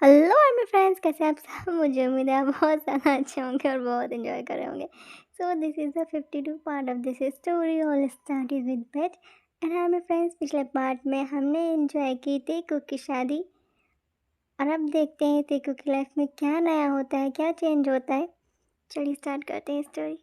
Hello मेरे friends, कैसे हैं आप सब? मुझे उम्मीद है आप बहुत ज़्यादा अच्छे होंगे और बहुत एंजॉय कर रहे होंगे। So this is the 52 part of this story all started with pet. And हाँ मेरे फ्रेंड्स, पिछले पार्ट में हमने एंजॉय की थी कुक की शादी। और अब देखते हैं तेकू की लाइफ में क्या नया होता है, क्या चेंज होता है। चलिए स्टार्ट करते हैं story.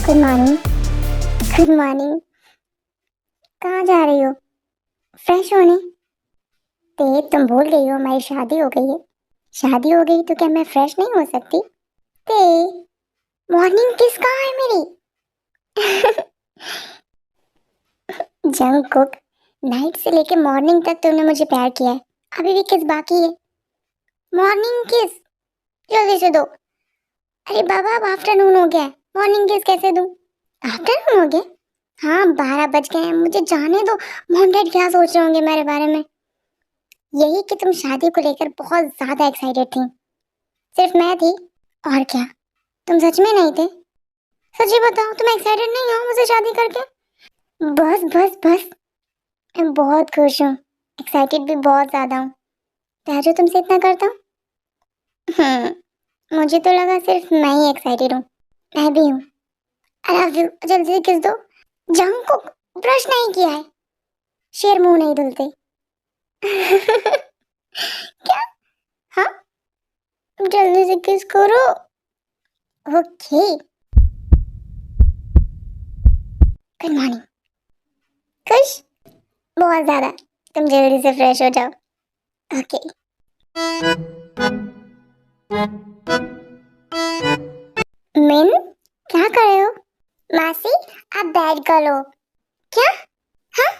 Good morning. Good morning. कहाँ जा रही हो? फ्रेश होने? ते तुम भूल गई हो हमारी शादी हो गई है। शादी हो गई तो क्या मैं फ्रेश नहीं हो सकती? ते मॉर्निंग किस कहाँ है मेरी? जंक कुक, नाइट से लेके मॉर्निंग तक तुमने मुझे प्यार किया है, अभी भी किस बाकी है? मॉर्निंग किस जल्दी से दो। अरे बाबा अब आफ्टरनून हो गया है, मॉर्निंग किस कैसे दूं? आफ्टरनून हो गया? हाँ 12 बज गए हैं, मुझे जाने दो। मॉम डैड क्या सोच रहे होंगे मेरे बारे में? यही कि तुम शादी को लेकर बहुत ज्यादा एक्साइटेड थी। सिर्फ मैं थी और क्या? तुम सच में नहीं थे? सच्ची बताओ, तुम एक्साइटेड नहीं हो मुझे शादी करके? बस बस बस, मैं बहुत खुश हूँ, एक्साइटेड भी बहुत ज्यादा हूँ। प्यार जो तुमसे इतना करता हूँ। मुझे तो लगा सिर्फ मैं ही एक्साइटेड हूँ। मैं भी हूँ। आई लव यू। जल्दी से किस दो। जंक को ब्रश नहीं किया है, शेर मुंह नहीं धुलते। क्या? हाँ, जल्दी से किस करो। ओके। Good morning. खुश? बहुत ज्यादा। तुम जल्दी से फ्रेश हो जाओ। ओके। मिन, क्या कर रहे हो? मासी, आप बैठ कर लो। क्या? हाँ,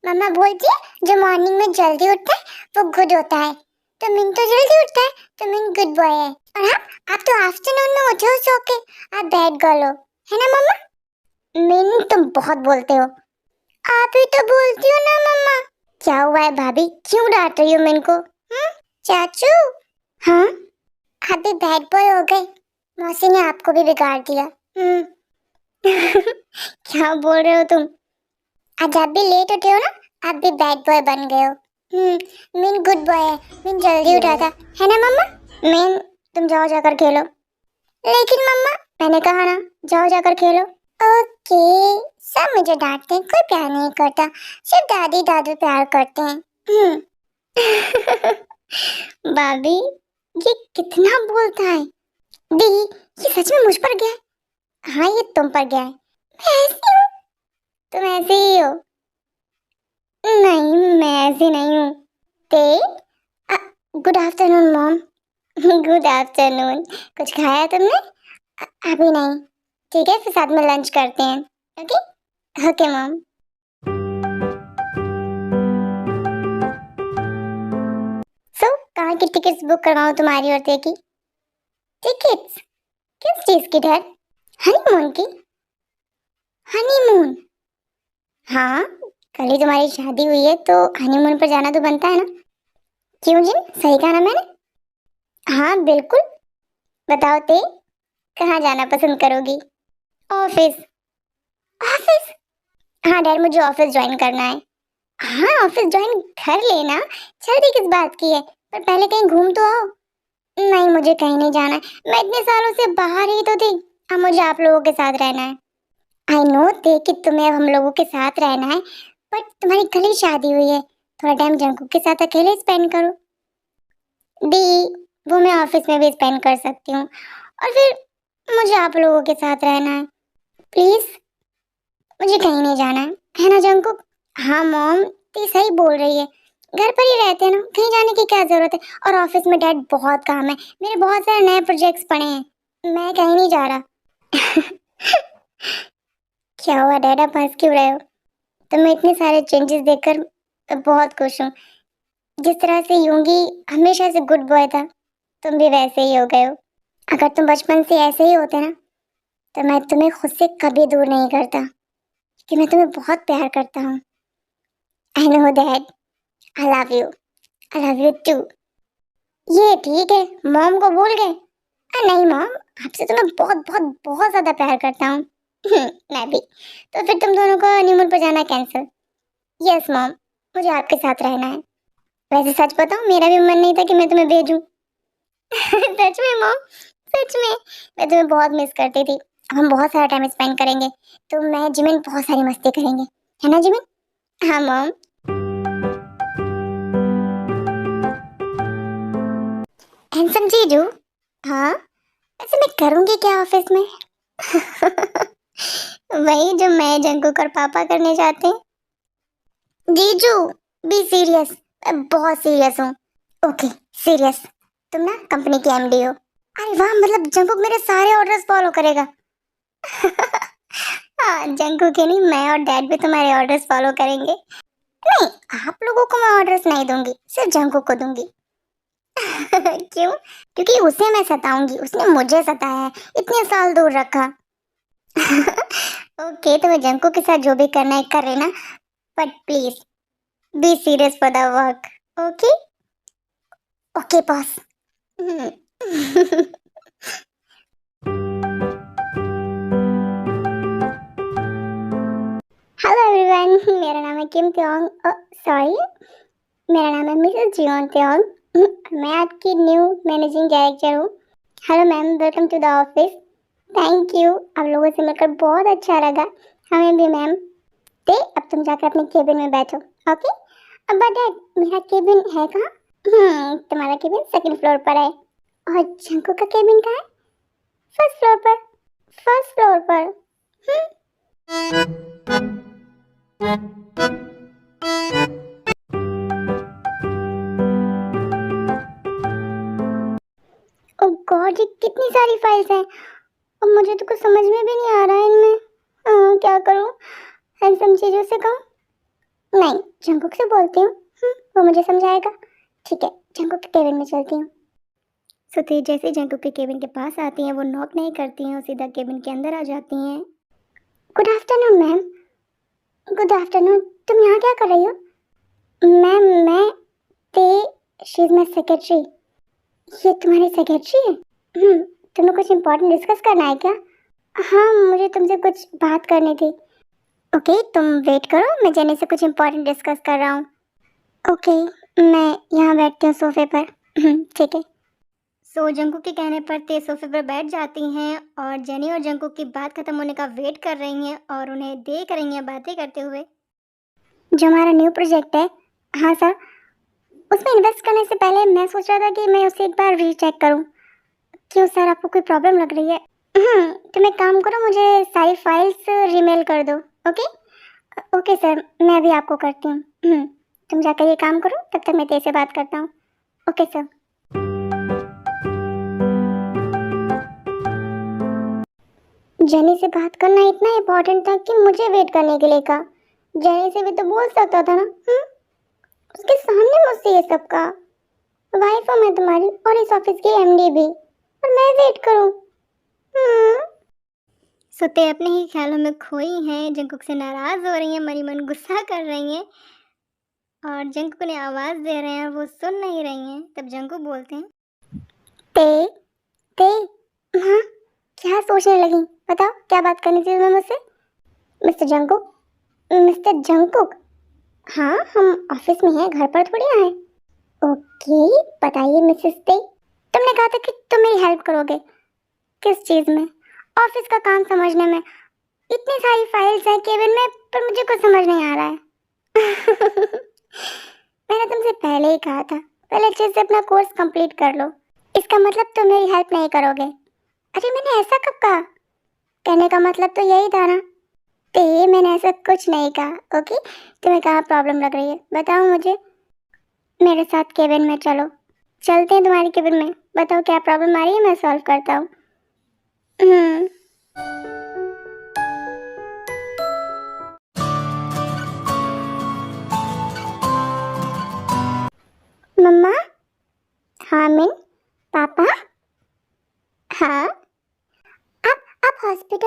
मम्मा बोलती है जो मॉर्निंग में जल्दी उठता है वो गुड होता है। तो मिन तो जल्दी उठता है, तो मिन गुड बॉय है। और आप तो आफ्टरनून में उठे हो सो के। आप बैठ कर लो, है ना मम्मा? मिन तुम बहुत बोलते हो। आप ही तो बोलती हो ना मम्मा। क्या हुआ है भाभी, क्यों डांट रही हो मिन को? चाचू। हाँ, आप भी बैड बॉय हो गए। मौसी ने आपको भी बिगाड़ दिया। क्या बोल रहे हो तुम? आज आप भी लेट उठे हो ना, आप भी बैड बॉय बन गए हो। मीन गुड बॉय है, मीन जल्दी उठा था, है ना मम्मा? मीन तुम जाओ जाकर खेलो। लेकिन मम्मा, मैंने कहा ना, जाओ जाकर खेलो। ओके। सब मुझे डांटते हैं, कोई प्यार नहीं करता, सिर्फ दादी दादू प्यार करते हैं। भाभी, ये कितना बोलता है। दी, ये सच में मुझ पर गया है? हाँ ये तुम पर गया है। मैं ऐसी हूँ? तुम ऐसे ही हो। नहीं मैं ऐसी नहीं हूँ। ते good afternoon mom. Good afternoon. कुछ खाया तुमने? अभी नहीं। ठीक है फिर साथ में लंच करते हैं। Okay okay mom. सो कहाँ की टिकट्स बुक करवाऊँ तुम्हारी और ते की? टिकट्स किस चीज की डैड? हनीमून की? हनीमून? हाँ, कल ही तुम्हारी शादी हुई है तो हनीमून पर जाना तो बनता है ना। क्यों जी, सही कहा ना मैंने? हाँ बिल्कुल। बताओ ते, कहाँ जाना पसंद करोगी? ऑफिस। ऑफिस? हाँ डैड, मुझे ऑफिस ज्वाइन करना है। हाँ ऑफिस ज्वाइन कर लेना, जल्दी किस बात की है, पर पहले कहीं घूम तो आओ। नहीं मुझे कहीं नहीं जाना है, मैं इतने सालों से बाहर ही तो थी। अब मुझे आप लोगों के साथ रहना है। आई नो थे कि तुम्हें अब हम लोगों के साथ रहना है, बट तुम्हारी कल ही शादी हुई है, थोड़ा टाइम जंकू के साथ अकेले स्पेंड करो। दी, वो मैं ऑफिस में भी स्पेंड कर सकती हूँ, और फिर मुझे आप लोगों के साथ रहना है। प्लीज, मुझे कहीं नहीं जाना है ना जंकुक? हाँ मॉम, ती सही बोल रही है, घर पर ही रहते हैं ना, कहीं जाने की क्या जरूरत है। और ऑफिस में डैड बहुत काम है, मेरे बहुत सारे नए प्रोजेक्ट्स पड़े हैं, मैं कहीं नहीं जा रहा। क्या हुआ डैड, आप हंस क्यों रहे हो? तो मैं इतने सारे चेंजेस देखकर बहुत खुश हूँ। जिस तरह से यूंगी हमेशा से गुड बॉय था, तुम भी वैसे ही हो गए हो। अगर तुम बचपन से ऐसे ही होते ना, तो मैं तुम्हें खुद से कभी दूर नहीं करता, कि मैं तुम्हें बहुत प्यार करता हूँ। I know that. I love you. I love you too. ये ठीक है, मॉम को भूल गए? नहीं मॉम, आपसे तो मैं बहुत बहुत बहुत ज्यादा प्यार करता हूँ। मैं भी। तो फिर तुम दोनों को हनीमून पर जाना कैंसिल? यस मॉम, मुझे आपके साथ रहना है। वैसे सच बताऊं, मेरा भी मन नहीं था कि मैं तुम्हें भेजूं। सच में मॉम, सच में। मैं तुम्हें बहुत मिस करती थी। अब हम बहुत सारा टाइम स्पेंड करेंगे, तो मैं जिमिन बहुत सारी मस्ती करेंगे, है ना जिमिन? हाँ मॉम। हैंडसम जीजू। हाँ, वैसे मैं करूंगी क्या ऑफिस में? वही जो मैं, जंकुक और पापा करने जाते हैं। जीजू, बी सीरियस। मैं बहुत सीरियस हूँ। Okay, serious. तुम ना कंपनी की एमडी हो। अरे वाह, मतलब जंकुक मेरे सारे ऑर्डर्स फॉलो करेगा। हाँ, जंकुक ही नहीं, मैं और डैड भी तुम्हारे ऑर्डर्स फॉलो करेंगे। नहीं, आप लोगों को मैं ऑर्डर्स नहीं दूंगी, सिर्फ जंकुक को दूंगी। क्यों? क्योंकि उसे मैं सताऊंगी, उसने मुझे सताया है, इतने साल दूर रखा। ओके, तो मैं जंकुक के साथ जो भी करना है कर लेना, but please be serious for the work. Okay? Okay boss. Hello everyone, मेरा नाम है किम त्योंग। सॉरी, मेरा नाम है मिसेस जियोन त्योंग। मैं आपकी न्यू मैनेजिंग डायरेक्टर हूँ। Hello ma'am, welcome to the office. Thank you, आप लोगों से मिलकर बहुत अच्छा लगा। हमें भी मैम। ते अब तुम जाकर अपने केबिन में बैठो। ओके? अब डैड, मेरा केबिन है कहाँ? तुम्हारा केबिन सेकंड फ्लोर पर है। और जंको का केबिन कहाँ है? फर्स्ट फ्लोर पर। फर्स्ट फ्लोर पर। ओ गॉड, ये कितनी सारी फाइल्स हैं, और मुझे तो कुछ समझ में भी नहीं आ रहा है इनमें। क्या करूं? हैंडसम चीजों से कहूं? नहीं, जंकुक से बोलती हूँ। वो मुझे समझाएगा। ठीक है, जंकुक के केबिन में चलती हूँ। सुती जैसे जंकुक के केबिन के पास आती हैं, वो नॉक नहीं करती हैं, वो सीधा केबिन के अंदर आ जाती हैं। Good afternoon ma'am. Good afternoon. तुम यहाँ क्या कर रही हो? मैम, मैं ते शी इज माई सेक्रेटरी। ये तुम्हारी सेक्रेटरी है? तुम्हें कुछ इम्पोर्टेंट डिस्कस करना है क्या? हाँ, मुझे तुमसे कुछ बात करनी थी। ओके, तुम वेट करो, मैं जेनी से कुछ इम्पोर्टेंट डिस्कस कर रहा हूँ। ओके, मैं यहाँ बैठती हूँ सोफे पर। ठीक है। सो जंकुक के कहने पर ते सोफे पर बैठ जाती हैं और जेनी और जंकुक की बात खत्म होने का वेट कर रही हैं और उन्हें देख रही हैं बातें करते हुए। जो हमारा न्यू प्रोजेक्ट है, हाँ सर, उसमें इन्वेस्ट करने से पहले मैं सोच रहा था कि मैं उसे एक बार रीचेक करूं। क्यों सर, आपको कोई प्रॉब्लम लग रही है? तुम एक काम करो, मुझे सारी फाइल्स रीमेल कर दो। ओके? ओके सर, मैं भी आपको करती हूँ। तुम जाकर ये काम करो, तब तक मैं तेरे से बात करता हूँ। Okay sir. जेनी से बात करना इतना इम्पोर्टेंट था कि मुझे वेट करने के लिए कहा। जेनी से भी तो बोल सकता था ना। उसके सामने मुझसे ये सब कहा। वाइफ हूँ मैं तुम्हारी, और इस ऑफिस की एमडी भी, और मैं वेट करूँ? सुते अपने ही ख्यालों में खोई हैं, जंकुक से नाराज हो रही हैं, मनी मन गुस्सा कर रही हैं और जंकुक ने आवाज दे रहे हैं, वो सुन नहीं रही हैं। तब जंकुक बोलते हैं, ते ते हाँ, क्या सोचने लगी? बताओ, क्या बात करनी थी तुम्हें मुझसे? Mister Jungkook. Mister Jungkook? हाँ, हम ऑफिस में हैं, घर पर थोड़ी ना है। ओके, बताइए मिसेस ते। तुमने कहा था कि तुम मेरी हेल्प करोगे। किस चीज में? ऑफिस का काम समझने में। इतनी सारी फाइल्स हैं केबिन में, पर मुझे कुछ समझ नहीं आ रहा है। मैंने तुमसे पहले ही कहा था, पहले अच्छे से अपना कोर्स कंप्लीट कर लो। इसका मतलब तुम मेरी हेल्प नहीं करोगे? अरे मैंने ऐसा कब कहा? कहने का मतलब तो यही था ना। ते, मैंने ऐसा कुछ नहीं कहा। ओके, तुम्हें कहाँ प्रॉब्लम लग रही है, बताओ मुझे। मेरे साथ केबिन में चलो। चलते हैं तुम्हारी केबिन में। बताओ क्या प्रॉब्लम आ रही है, मैं सॉल्व करता हूँ।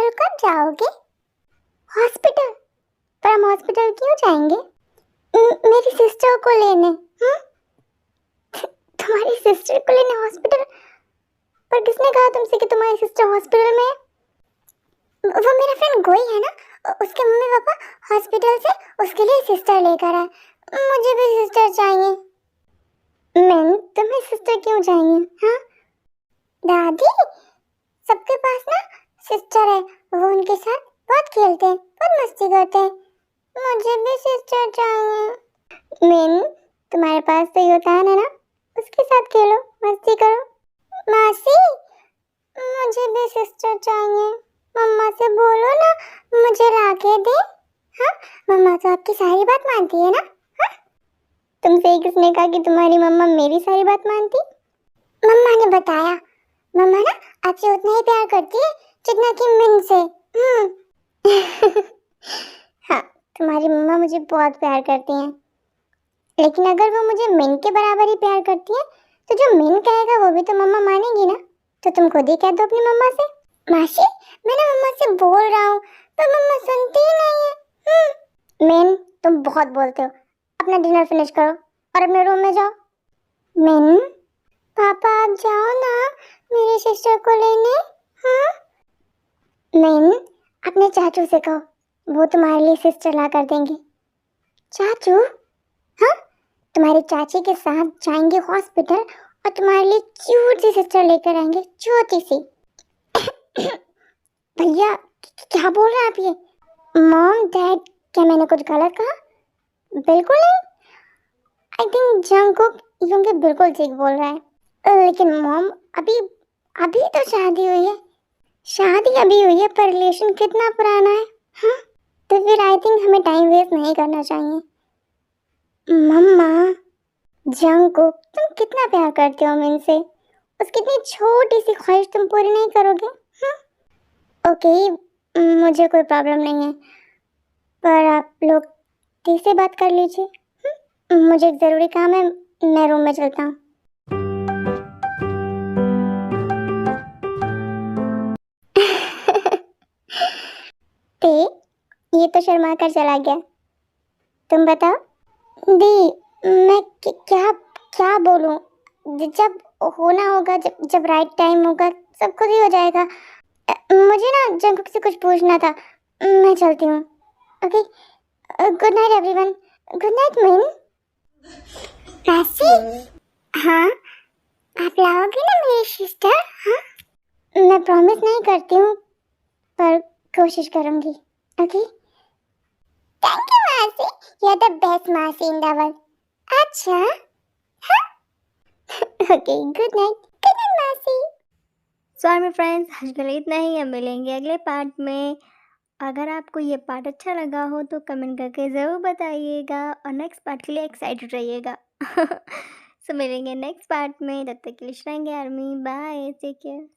हॉस्पिटल कब जाओगे? हॉस्पिटल? पर हम हॉस्पिटल क्यों जाएंगे? मेरी सिस्टर को लेने। तुम्हारी सिस्टर को लेने हॉस्पिटल? पर किसने कहा तुमसे कि तुम्हारी सिस्टर हॉस्पिटल में है? वो मेरा फ्रेंड गोई है ना, उसके मम्मी पापा हॉस्पिटल से उसके लिए सिस्टर लेकर आए। मुझे भी सिस्टर चाहिए। मैं तुम्हें सिस्टर क्यों चाहिए? हाँ दादी, सबके पास ना सिस्टर है, वो उनके साथ बहुत खेलते हैं, बहुत मस्ती करते हैं। मुझे भी सिस्टर चाहिए। मिन, तुम्हारे पास तो योतान है ना, उसके साथ खेलो, मस्ती करो। मासी, मुझे भी सिस्टर चाहिए। मम्मा से बोलो ना मुझे लाके दे। हाँ, मम्मा तो आपकी सारी बात मानती है ना। हाँ, तुमसे किसने कहा कि तुम्हारी मम्मा मेरी सारी बात मानती? मम्मा ने बताया। मम्मा ना आपसे उतना ही प्यार करती है जितना कि मिन से। हाँ, तुम्हारी मम्मा मुझे बहुत प्यार करती हैं, लेकिन अगर वो मुझे मिन के बराबर ही प्यार करती है तो जो मिन कहेगा वो भी तो मम्मा मानेगी ना। तो तुम खुद ही कह दो अपनी मम्मा से। मासी, मैं ना मम्मा से बोल रहा हूँ पर मम्मा सुनती ही नहीं है। मिन, तुम बहुत बोलते हो। अपना डिनर फिनिश करो और अपने रूम में जाओ। मिन, पापा आप जाओ ना मेरी सिस्टर को लेने। हाँ मिन, अपने चाचू से कहो, वो तुम्हारे लिए सिस्टर ला कर देंगे। चाचू? हाँ, तुम्हारी चाची के साथ जाएंगे हॉस्पिटल और तुम्हारे लिए क्यूट सी सिस्टर लेकर आएंगे, छोटी सी। भैया, क्या बोल रहे हैं आप ये? मॉम डैड, क्या मैंने कुछ गलत कहा? बिल्कुल नहीं। आई थिंक जंगकुक यूंगे बिल्कुल ठीक बोल रहा है। लेकिन मॉम, अभी अभी तो शादी हुई है। शादी अभी हुई है पर रिलेशन कितना पुराना है। हाँ, तो फिर आई थिंक हमें टाइम वेस्ट नहीं करना चाहिए। मम्मा, जंगकुक तुम कितना प्यार करते हो मिन से, उसकी इतनी छोटी सी ख्वाहिश तुम पूरी नहीं करोगे? ओके, मुझे कोई प्रॉब्लम नहीं है, पर आप लोग ठीक से बात कर लीजिए। मुझे एक ज़रूरी काम है, मैं रूम में चलता हूँ। ते, ये तो शर्मा कर चला गया। तुम बताओ। दी, मैं क्या क्या बोलूं? जब होना होगा, जब राइट टाइम होगा सब खुद ही हो जाएगा। मुझे ना जंकुक से कुछ पूछना था, मैं चलती हूँ। Okay, good night everyone. Good night मिन। कैसी? हाँ, आप लाओगे ना मेरी सिस्टर? हाँ, मैं प्रॉमिस नहीं करती हूँ पर कोशिश करूँगी। ओके, थैंक यू मासी, यू आर द बेस्ट मासी इन द वर्ल्ड। अच्छा, हाँ। ओके, गुड नाइट मासी। सॉरी फ्रेंड्स, आज के लिए इतना ही। हम मिलेंगे अगले पार्ट में। अगर आपको ये पार्ट अच्छा लगा हो तो कमेंट करके ज़रूर बताइएगा और नेक्स्ट पार्ट के लिए एक्साइटेड रहिएगा। सो मिलेंगे नेक्स्ट पार्ट में, तब तक के लिए रहेंगे आर्मी। Bye, take care.